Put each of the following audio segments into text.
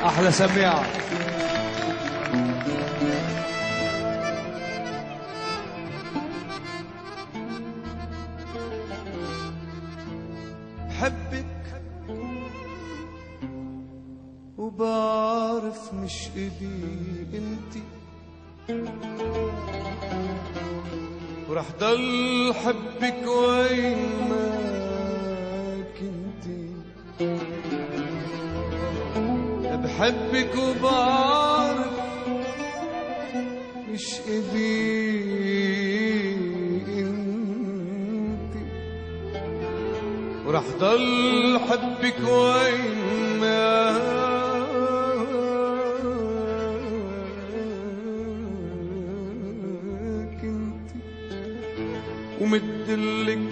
أحلى سميعة. بحبك وبعرف مش إلي انتي، ورح ضل حبك وين ما كنتي. بحبك وبعرف مش إلي انتي، ورح ضل حبك وين ما كنتي. ومدلك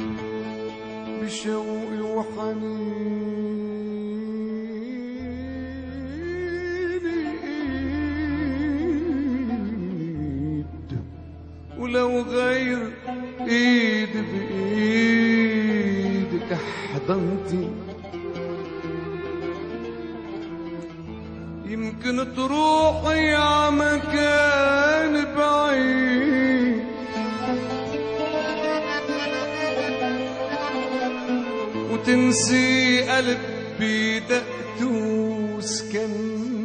بشوقي وحنيني، ولو غير ايد بايدك احضنتي، يمكن تروحي ع مكان بعيد، وتنسي قلبي دقته وسكنتي،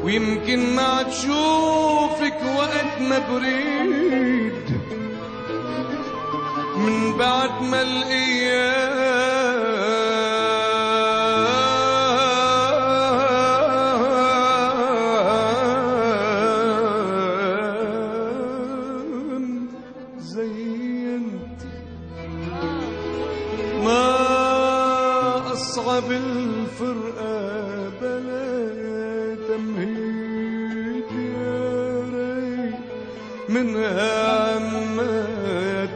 ويمكن ما تشوفك وقت ما بريد، من بعد ما الأيام زينتي. ما أصعب الفرقة بلا تمهيد يا ريت، منها ما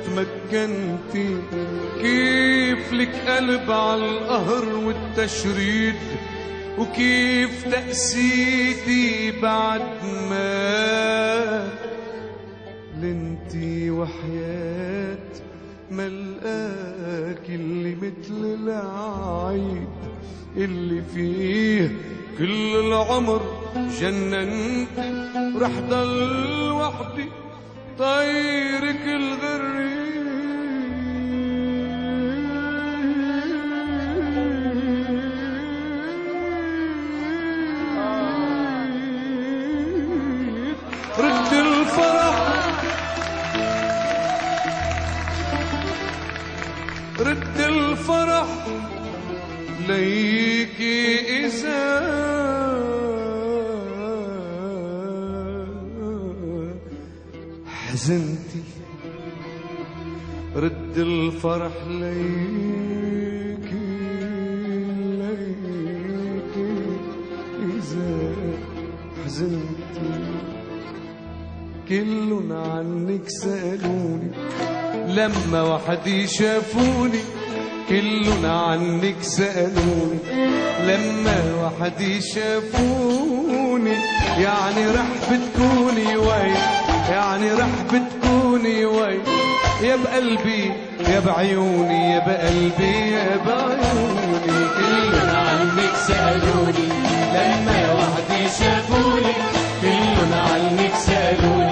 تمكنتي. كيف لك قلب عالقهر والتشريد، وكيف تأسيتي بعد ما لنتي. وحياة ملقاك اللي مثل العيد اللي فيه كل العمر جننتي، ورح ضل وحدي طيرك الغريب. رد الفرح رد الفرح ليكي إذا حزنتي. رد الفرح ليكي إذا حزنتي. كلن عنك سألوني لما وحدي شافوني، كلن عنك سألوني لما وحدي شافوني. يعني رح بتكوني وين، يعني رح بتكوني وين، يا بقلبي يا بعيوني، يا بقلبي يا بعيوني. كلن عنك سألوني لما وحدي شافوني، كلن عنك سألوني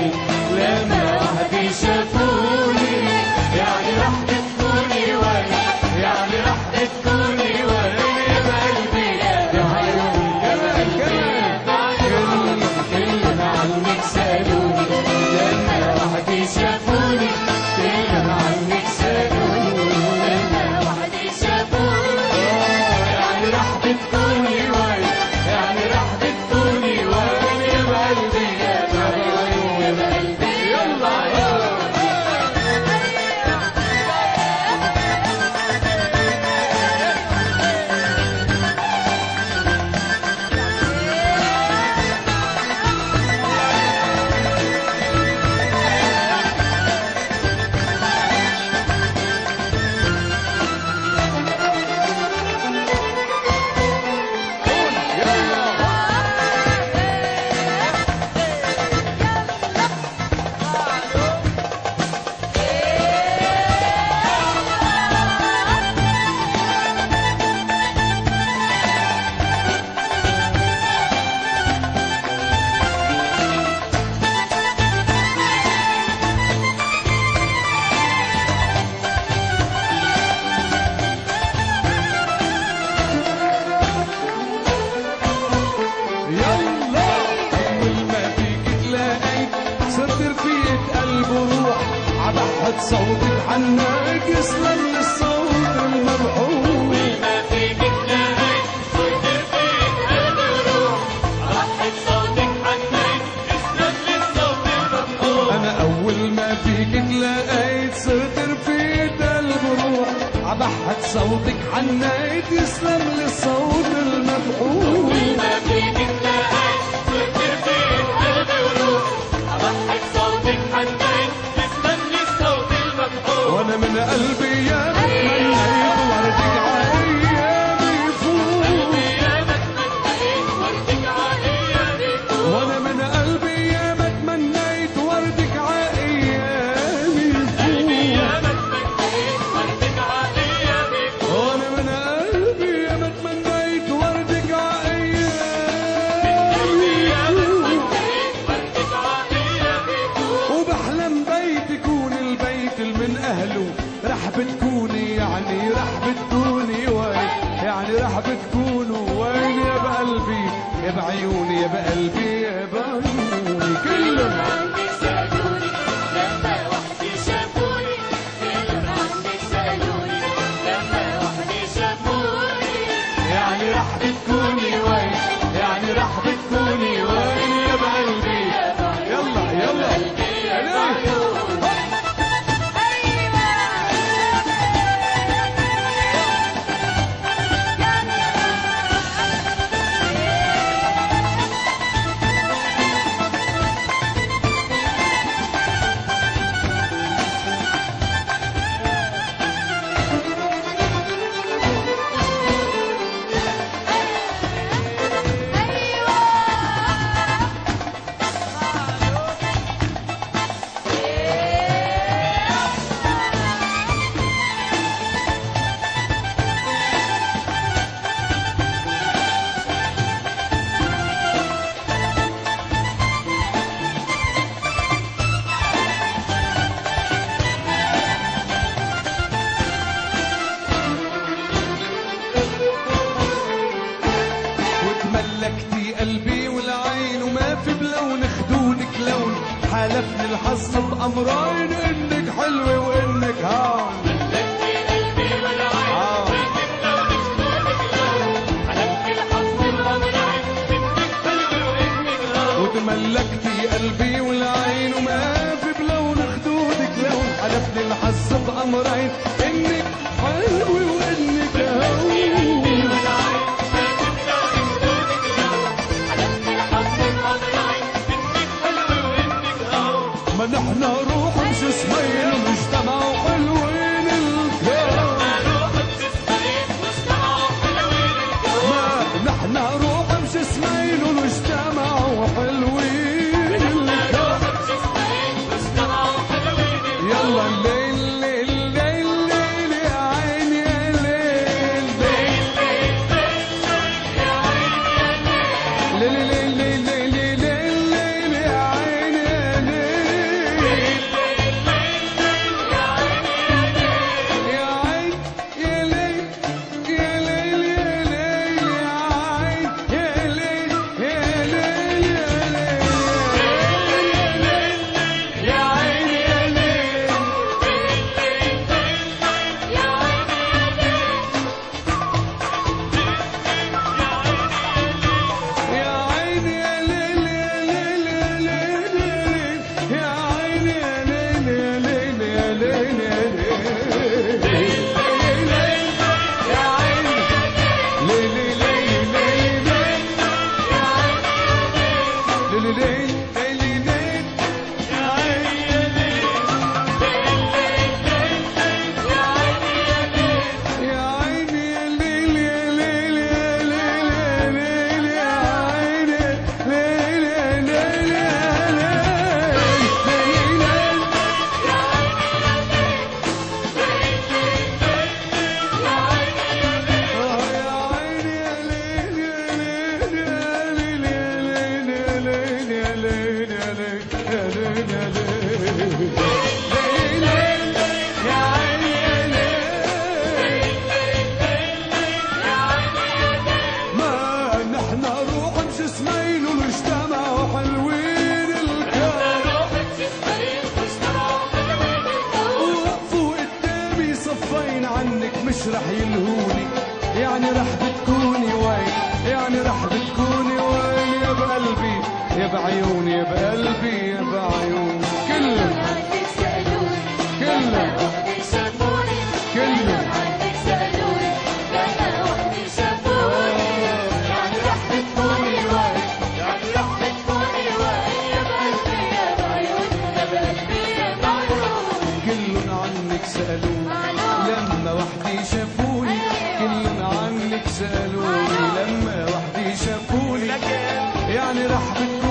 بحت صوتك عنك يسلم للصوت المرحوم. ما فيك تلاقيت صرت فيك هالروح بحت صوتك عنك يسلم للصوت المرحوم. انا اول ما فيك تلاقيت صرت رفيت البروح عبحت صوتك عنك يسلم للصوت المبحوم. ما فيك تلاقيت صرت فيك هالروح بحت صوتك عنك يسلم للصوت المرحوم. وانا من قلبي يا تمنيت وردك عايامي يفوت. وانا من قلبي يا ما تمنيت وردك عايامي يفوت. وانا من قلبي يا ما تمنيت وردك عايامي يفوت. وبحلم بيت يكون البيت اللي من اهله رح بتكوني يعني رح بتكوني وين يعني رح بتكونوا وين يا بقلبي يا بعيوني يا بقلبي يا بعيوني كلهم عنك سألوني لما وحدي شافوني. كلهم عنك سألوني لما وحدي شافوني. يعني رح بتكوني وين يعني رح بتكوني وين يا بقلبي يلا يلا وتملكتي قلبي والعين وما في بلون خدودك لون حالفني الحظ بأمرين انك حلوة وانك هان. ملكتي قلبي والعين وانك لونك لونك لون. حلفني الحظ بأمرين انك حلوة وانك لون. وتملكتي قلبي والعين وما في بلون خدودك لون حلفني الحظ بأمرين انك حلوة وانك هان. ما نحن روح بجسمين ومجتمع حلوين الكون. ما نحن روح بجسمين ومجتمع حلوين الكون. يلا الليل الليل الليل الليل يا عيني يا ليل ليل ليل ليل ليل ليل يا عيني يا ليل يا عين يا ليل يا ليل يا ليل يا عين يا ليل يا ليل يا عين يا ليل يا عين يا ليل يا ليل يا عين يا ليل يا ليل يا ليل يا عين ليل ليل ليل ليل ليل يا عين يا عين يا ليل يا ليل يا ليل يا ليل يا عين ليل يا ليل ما نحن روح بجسمين ونجتمع حلوين الكون. مش رح يلهوني، يعني رح بتكوني وين، يعني رح بتكوني وين يا بقلبي يا بعيوني يا بقلبي يا بعيوني. كلهم عنك سألوني كلهم وحدك شافوني كلهم عنك سألوني لما وحدك شافوني يعني رح بتكوني وين يعني رح بتكوني وين يا بقلبي يا بعيوني يا بقلبي يا بعيوني. كلهم عنك سألوني لما وحدي شافوني، كلهم عنك سألوني لما وحدي شافوني، يعني رح بتكوني